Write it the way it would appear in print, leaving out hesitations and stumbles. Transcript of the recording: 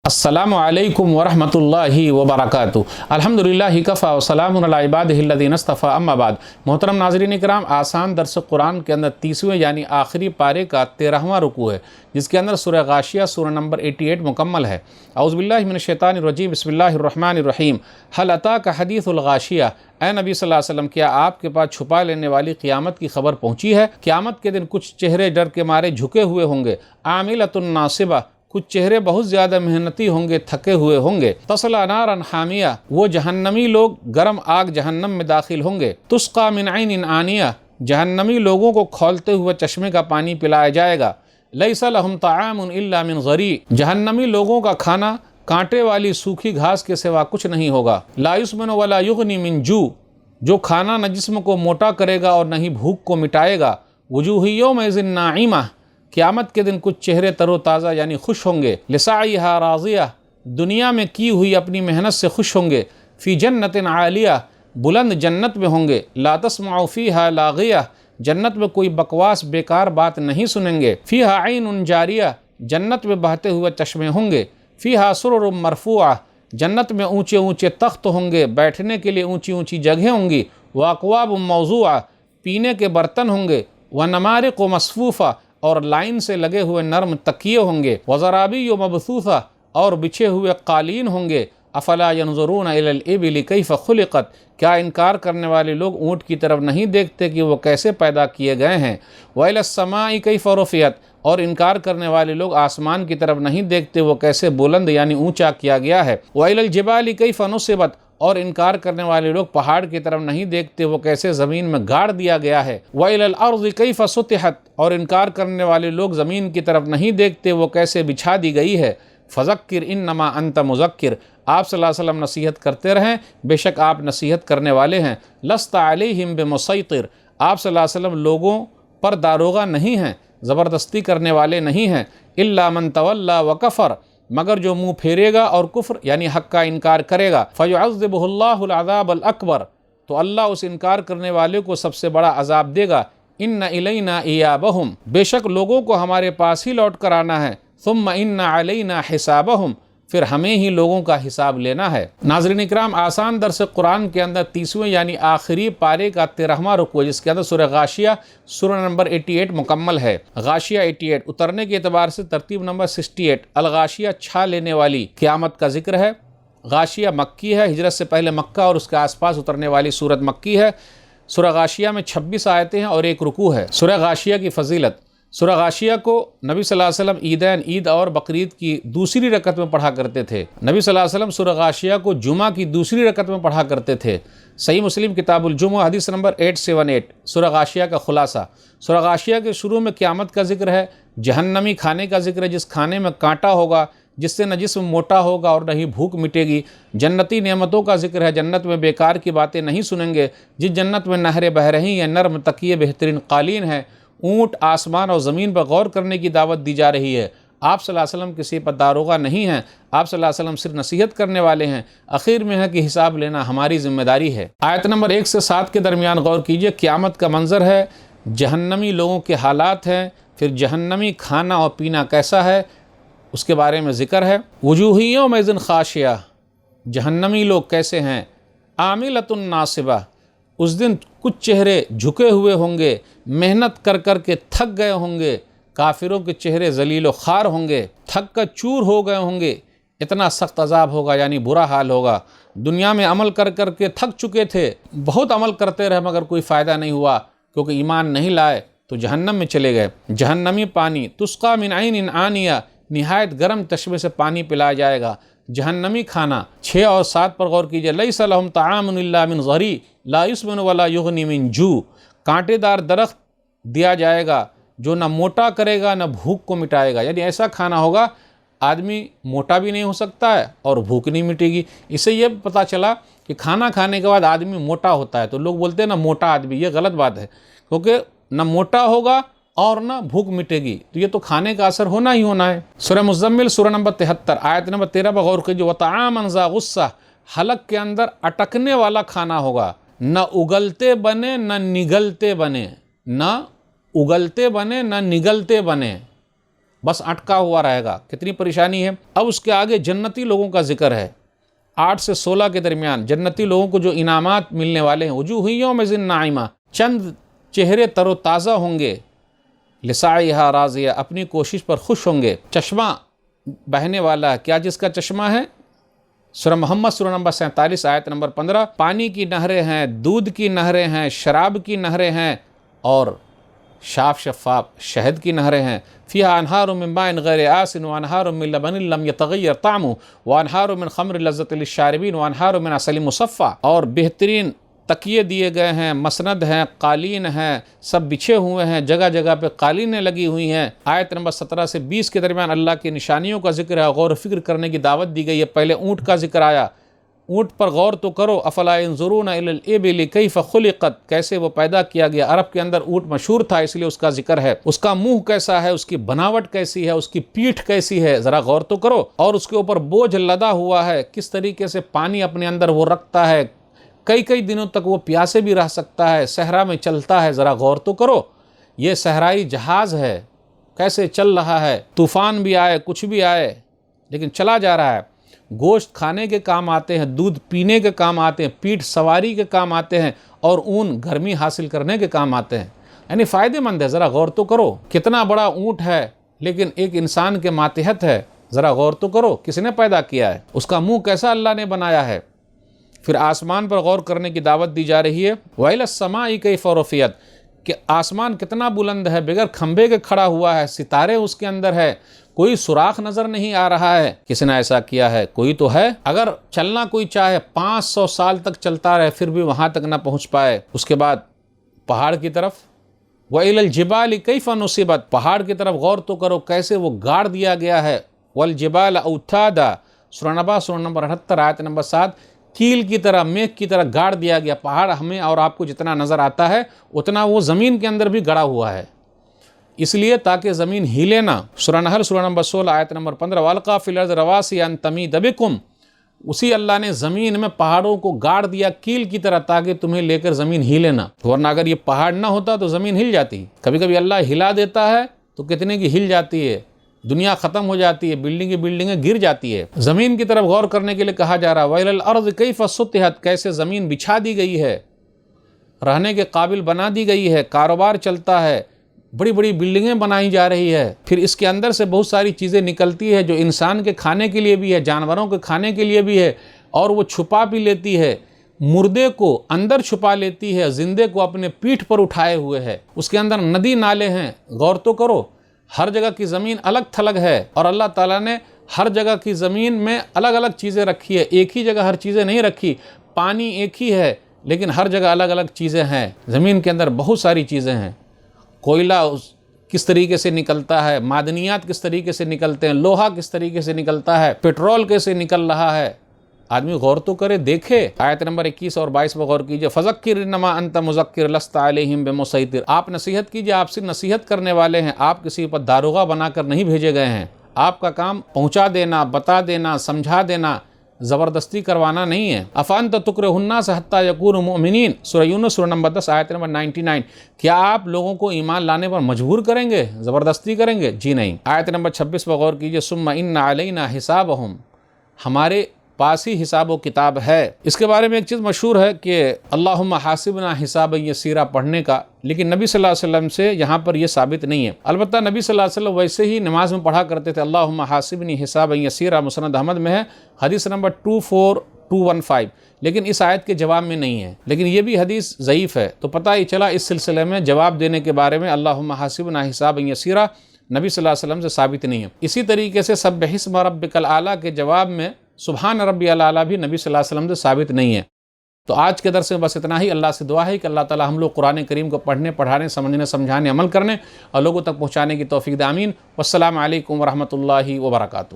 अस्सलामु अलैकुम वरहमतुल्लाहि वबरकातुहू। अल्हम्दुलिल्लाहि कफ़ा व सलामुन अला इबादिहिल्लज़ीना इस्तफ़ा, अम्मा बाद। मोहतरम नाज़रीन इकराम, आसान दर्स कुरान के अंदर 30वें यानी आखिरी पारे का 13वां रुकू है, जिसके अंदर सूरह गाशिया सूरह नंबर 88 मुकम्मल है। औज़ु बिल्लाहि मिनश शैतानिर रजीम, बिस्मिल्लाहिर रहमानिर रहीम। हल अताका हदीसुल गाशिया, ए नबी सल्लल्लाहु अलैहि वसल्लम, क्या आपके पास छुपा लेने वाली क़यामत की खबर पहुँची है? क़यामत के दिन कुछ चेहरे डर के मारे झुके हुए होंगे। आमिलतुन नासिबा, कुछ चेहरे बहुत ज़्यादा मेहनती होंगे, थके हुए होंगे। तसला नारन हामिया, वो जहन्नमी लोग गर्म आग जहन्नम में दाखिल होंगे। तुस्का मिन ऐनिन आनिया, जहन्नमी लोगों को खौलते हुए चश्मे का पानी पिलाया जाएगा। लैसा लहुम ताआमुन इल्ला मिन ज़री, जहन्नमी लोगों का खाना कांटे वाली सूखी घास के सिवा कुछ नहीं होगा। ला युस्मिनु वला युगनी मिन जू, जो खाना न जिस्म को मोटा करेगा और न ही भूख को मिटाएगा। वजूह यौमइज़िन नाइमा, क़यामत के दिन कुछ चेहरे तरोताज़ा यानी खुश होंगे। लिसाइहा राज़िया, दुनिया में की हुई अपनी मेहनत से खुश होंगे। फ़ी जन्नतिन आलिया, बुलंद जन्नत में होंगे। ला तस्मउ फ़ीहा लाग़िया, जन्नत में कोई बकवास बेकार बात नहीं सुनेंगे। फ़ीहा ऐनुन जारिया, जन्नत में बहते हुए चश्मे होंगे। फ़ीहा सुरुरुम मरफ़ूआ, जन्नत में ऊँचे ऊँचे तख्त होंगे, बैठने के लिए ऊँची ऊँची जगह होंगी। व अक़वाबुम मौज़ूआ, पीने के बर्तन होंगे। व नमारिक़ मसफ़ूफ़ा, और लाइन से लगे हुए नर्म तकिए होंगे। वज़राबी मबसूसा, और बिछे हुए कालीन होंगे। अफ़ला यंज़ुरून इलल इबिल कैफ़ खुलिक़त, क्या इनकार करने वाले लोग ऊँट की तरफ नहीं देखते कि वो कैसे पैदा किए गए हैं। व इलस समाई कैफ़ रुफ़ियत, और इनकार करने वाले लोग आसमान की तरफ नहीं देखते वो कैसे बुलंद यानी ऊंचा किया गया है। व इलल जिबाली कैफ़ नुसिबत, और इनकार करने वाले लोग पहाड़ की तरफ नहीं देखते वो कैसे ज़मीन में गाड़ दिया गया है। व इलल अर्ज़ि कैफ़ सुतिहत, और इनकार करने वाले लोग ज़मीन की तरफ नहीं देखते वो कैसे बिछा दी गई है। फ़ज़क्किर इन्नमा अंत मुज़क्किर, आप सल्लल्लाहु अलैहि वसल्लम नसीहत करते रहें, बेशक आप नसीहत करने वाले हैं। लस्ता अलैहिम बिमुसैतिर, आप सल्लल्लाहु अलैहि वसल्लम लोगों पर दारोगा नहीं हैं, ज़बरदस्ती करने वाले नहीं हैं। इल्ला मन तवल्ला व कफ़र, मगर जो मुँह फेरेगा और कुफ्र यानी हक़ का इनकार करेगा। फ़युअज़्ज़िबुहुल्लाहुल अज़ाबल अकबर, तो अल्लाह उस इनकार करने वाले को सबसे बड़ा अज़ाब देगा। इन्ना इलैना इयाबहुम, बेशक लोगों को हमारे पास ही लौट कर आना है। सुम्मा इन्ना अलैना हिसाबहुम, फिर हमें ही लोगों का हिसाब लेना है। नाज़रीन इकराम, आसान दर्स कुरान के अंदर 30वें यानी आखिरी पारे का 13वां रुकू, जिसके अंदर सूरह गाशिया सूरह नंबर 88 मुकम्मल है। गाशिया 88 उतरने के एतबार से तरतीब नंबर 68, अलगाशिया छा लेने वाली क़यामत का जिक्र है। गाशिया मक्की है, हिजरत से पहले मक्का और उसके आसपास उतरने वाली सूरत मक्की है। सूरह गाशिया में 26 आयतें हैं और 1 रुकू है। सूरह गाशिया की फजीलत, सूरह गाशिया को नबी सल्लल्लाहु अलैहि वसल्लम ईदैन, ईद और बकरीद की दूसरी रकत में पढ़ा करते थे। नबी सल्लल्लाहु अलैहि वसल्लम सूरह गाशिया को जुमा की दूसरी रकत में पढ़ा करते थे। सही मुस्लिम किताबुल जुमा हदीस नंबर 878, सूरह गाशिया का खुलासा। सूरह गाशिया के शुरू में क़यामत का जिक्र है, जहन्नमी खाने का जिक्र है, जिस खाने में कांटा होगा, जिससे न जिस्म मोटा होगा और न ही भूख मिटेगी। जन्नती नेमतों का जिक्र है, जन्नत में बेकार की बातें नहीं सुनेंगे। जिस जन्नत में नहरें बह रही हैं, नर्म तकिए, बेहतरीन कालीन हैं। ऊँट, आसमान और ज़मीन पर गौर करने की दावत दी जा रही है। आप सल्लल्लाहु अलैहि वसल्लम किसी पर दारोगा नहीं हैं, आप सल्लल्लाहु अलैहि वसल्लम सिर्फ नसीहत करने वाले हैं। आखिर में है कि हिसाब लेना हमारी जिम्मेदारी है। आयत नंबर 1 से 7 के दरमियान गौर कीजिए। क़यामत का मंजर है, जहन्नमी लोगों के हालात हैं, फिर जहन्नमी खाना और पीना कैसा है उसके बारे में ज़िक्र है। वजूह यौमइज़िन ख़ाशिया, जहन्नमी लोग कैसे हैं। आमिलतुन नासिबा, उस दिन कुछ चेहरे झुके हुए होंगे, मेहनत कर कर के थक गए होंगे। काफिरों के चेहरे जलील व ख़ार होंगे, थक कर चूर हो गए होंगे। इतना सख्त अजाब होगा यानी बुरा हाल होगा। दुनिया में अमल कर कर के थक चुके थे, बहुत अमल करते रहे मगर कोई फ़ायदा नहीं हुआ, क्योंकि ईमान नहीं लाए तो जहन्नम में चले गए। जहन्नमी पानी, तुस्का मिन ऐनिन आनिया, निहायत गर्म चश्मे से पानी पिलाया जाएगा। जहन्नमी खाना 6 और 7 पर गौर कीजिए। लैसा लहुम ताआमुन इल्ला मिन ज़री, ला युस्मिनु वला युग़नी मिन जू, कांटेदार दरख्त दिया जाएगा जो न मोटा करेगा न भूख को मिटाएगा। यानी ऐसा खाना होगा, आदमी मोटा भी नहीं हो सकता है और भूख नहीं मिटेगी। इससे ये पता चला कि खाना खाने के बाद आदमी मोटा होता है, तो लोग बोलते हैं ना मोटा आदमी, ये गलत बात है, क्योंकि न मोटा होगा और ना भूख मिटेगी, तो ये तो खाने का असर होना ही होना है। सूरह मुज़म्मिल सूरह नंबर 73 आयत नंबर 13 पर गौर कीजिए। वतआमन ज़ा गुस्सा, हलक के अंदर अटकने वाला खाना होगा, न उगलते बने न निगलते बने, न उगलते बने न निगलते बने। بس اٹکا ہوا رہے گا، کتنی پریشانی ہے۔ اب اس کے آگے جنتی لوگوں کا ذکر ہے، 8 سے 16 کے درمیان جنتی لوگوں کو جو انعامات ملنے والے ہیں، وجوہ یومئذ ناعمہ، چند چہرے تر و تازہ ہوں گے، لسعیہا راضیہ، اپنی کوشش پر خوش ہوں گے، چشمہ بہنے والا ہے۔ کیا جس کا چشمہ ہے؟ سورہ محمد سورہ نمبر 47 آیت نمبر 15، پانی کی نہریں ہیں، دودھ کی نہریں ہیں، شراب کی نہریں ہیں، اور صاف شفاف شہد کی نہریں ہیں۔ فیہا انہار من ماء غیر آسن وانہار من لبن لم یتغیر طعمہ وانہار من خمر لذۃ للشاربین وانہار من عسل مصفی، اور بہترین تکیے دیے گئے ہیں، مسند ہیں، قالین ہیں، سب بچھے ہوئے ہیں، جگہ جگہ پہ قالینیں لگی ہوئی ہیں۔ آیت نمبر 17 سے 20 کے درمیان اللہ کی نشانیوں کا ذکر ہے، غور و فکر کرنے کی دعوت دی گئی ہے۔ پہلے اونٹ کا ذکر آیا، اونٹ پر غور تو کرو، افلا ينظرون الى الابل کیف خلقت، کیسے وہ پیدا کیا گیا۔ عرب کے اندر اونٹ مشہور تھا، اس لیے اس کا ذکر ہے۔ اس کا منہ کیسا ہے، اس کی بناوٹ کیسی ہے، اس کی پیٹھ کیسی ہے، ذرا غور تو کرو۔ اور اس کے اوپر بوجھ لدا ہوا ہے، کس طریقے سے پانی اپنے اندر وہ رکھتا ہے، کئی دنوں تک وہ پیاسے بھی رہ سکتا ہے، صحرا میں چلتا ہے، ذرا غور تو کرو۔ یہ صحرائی جہاز ہے، کیسے چل رہا ہے، طوفان بھی آئے، کچھ بھی آئے، لیکن چلا جا رہا ہے۔ گوشت کھانے کے کام آتے ہیں، دودھ پینے کے کام آتے ہیں، پیٹھ سواری کے کام آتے ہیں، اور اون گرمی حاصل کرنے کے کام آتے ہیں، یعنی فائدہ مند ہے۔ ذرا غور تو کرو، کتنا بڑا اونٹ ہے لیکن ایک انسان کے ماتحت ہے، ذرا غور تو کرو، کس نے پیدا کیا ہے، اس کا منہ کیسا اللہ نے بنایا ہے۔ پھر آسمان پر غور کرنے کی دعوت دی جا رہی ہے، وَإِلَى السَّمَاءِ كَيْفَ رُفِعَتْ، کہ آسمان کتنا بلند ہے، بغیر کھمبے کے کھڑا ہوا ہے، ستارے اس کے اندر ہے، کوئی سوراخ نظر نہیں آ رہا ہے۔ کس نے ایسا کیا ہے؟ کوئی تو ہے۔ اگر چلنا کوئی چاہے 500 سال تک چلتا رہے پھر بھی وہاں تک نہ پہنچ پائے۔ اس کے بعد پہاڑ کی طرف، وَإِلَى الْجِبَالِ كَيْفَ نُصِبَتْ، پہاڑ کی طرف غور تو کرو، کیسے وہ گاڑ دیا گیا ہے۔ وَالْجِبَالَ أَوْتَادًا، سورہ نبا سورہ نمبر 78 آیت نمبر 7، کیل کی طرح، میخ کی طرح گاڑ دیا گیا۔ پہاڑ ہمیں اور آپ کو جتنا نظر آتا ہے اتنا وہ زمین کے اندر بھی گڑا ہوا ہے، اس لیے تاکہ زمین ہیلے نہ۔ سورہ نحل سورہ نمبر 16 آیت نمبر 15، وَأَلْقَىٰ فِي الْأَرْضِ رَوَاسِيَ أَن تَمِيدَ بِكُمْ، اسی اللہ نے زمین میں پہاڑوں کو گاڑ دیا کیل کی طرح تاکہ تمہیں لے کر زمین ہیلے نہ، ورنہ اگر یہ پہاڑ نہ ہوتا تو زمین ہل جاتی۔ کبھی کبھی اللہ ہلا دیتا ہے تو کتنے کی ہل جاتی ہے، دنیا ختم ہو جاتی ہے، بلڈنگیں گر جاتی ہے۔ زمین کی طرف غور کرنے کے لیے کہا جا رہا ہے، وَإِلَى الْأَرْضِ كَيْفَ سُطِحَتْ، کیسے زمین بچھا دی گئی ہے، رہنے کے قابل بنا دی گئی ہے، کاروبار چلتا ہے، بڑی بڑی بلڈنگیں بنائی جا رہی ہے، پھر اس کے اندر سے بہت ساری چیزیں نکلتی ہے جو انسان کے کھانے کے لیے بھی ہے، جانوروں کے کھانے کے لیے بھی ہے، اور وہ چھپا بھی لیتی ہے، مردے کو اندر چھپا لیتی ہے، زندے کو اپنے پیٹھ پر اٹھائے ہوئے ہے۔ اس کے اندر ندی نالے ہیں، غور تو کرو، ہر جگہ کی زمین الگ تھلگ ہے، اور اللہ تعالیٰ نے ہر جگہ کی زمین میں الگ الگ چیزیں رکھی ہے، ایک ہی جگہ ہر چیزیں نہیں رکھی۔ پانی ایک ہی ہے لیکن ہر جگہ الگ الگ چیزیں ہیں، زمین کے اندر بہت ساری چیزیں ہیں۔ کوئلہ کس طریقے سے نکلتا ہے، معدنیات کس طریقے سے نکلتے ہیں، لوہا کس طریقے سے نکلتا ہے، پیٹرول کیسے نکل رہا ہے، آدمی غور تو کرے، دیکھے۔ آیت نمبر 21 اور 22 پر غور کیجئے، فَذَكِّرْ إِنَّمَا أَنْتَ مُذَكِّرٌ لَسْتَ عَلَيْهِمْ بِمُصَيْطِرٍ، آپ نصیحت کیجئے، آپ صرف نصیحت کرنے والے ہیں، آپ کسی پر داروغہ بنا کر نہیں بھیجے گئے ہیں، آپ کا کام پہنچا دینا، بتا دینا، سمجھا دینا، زبردستی کروانا نہیں ہے۔ أَفَأَنْتَ تُكْرِهُ النَّاسَ حَتَّى يَكُونُوا مُؤْمِنِينَ، سورہ یونس سورہ نمبر 10 آیت نمبر 99، کیا آپ لوگوں کو ایمان لانے پر مجبور کریں گے، زبردستی کریں گے؟ جی نہیں۔ آیت نمبر 26 پر غور کیجئے، ثُمَّ إِنَّ عَلَيْنَا حِسَابَهُمْ، ہمارے پاس ہی حساب و کتاب ہے۔ اس کے بارے میں ایک چیز مشہور ہے کہ اللہم حاسبنا حسابا یسیرا پڑھنے کا، لیکن نبی صلی اللہ علیہ وسلم سے یہاں پر یہ ثابت نہیں ہے۔ البتہ نبی صلی اللہ علیہ وسلم ویسے ہی نماز میں پڑھا کرتے تھے، اللہم حاسبنی حسابا یسیرا، مسند احمد میں ہے، حدیث نمبر 24215، لیکن اس آیت کے جواب میں نہیں ہے، لیکن یہ بھی حدیث ضعیف ہے۔ تو پتہ ہی چلا اس سلسلے میں جواب دینے کے بارے میں اللہم حاسبنا حسابا یسیرا نبی صلی اللہ علیہ وسلم سے ثابت نہیں ہے۔ اسی طریقے سے سبح اسم ربک الاعلی کے جواب میں سبحان ربی الاعلی بھی نبی صلی اللہ علیہ وسلم سے ثابت نہیں ہے۔ تو آج کے درس میں بس اتنا ہی۔ اللہ سے دعا ہے کہ اللہ تعالی ہم لوگ قرآن کریم کو پڑھنے، پڑھانے، سمجھنے، سمجھانے، عمل کرنے اور لوگوں تک پہنچانے کی توفیق دے، آمین۔ والسلام علیکم ورحمۃ اللہ وبرکاتہ۔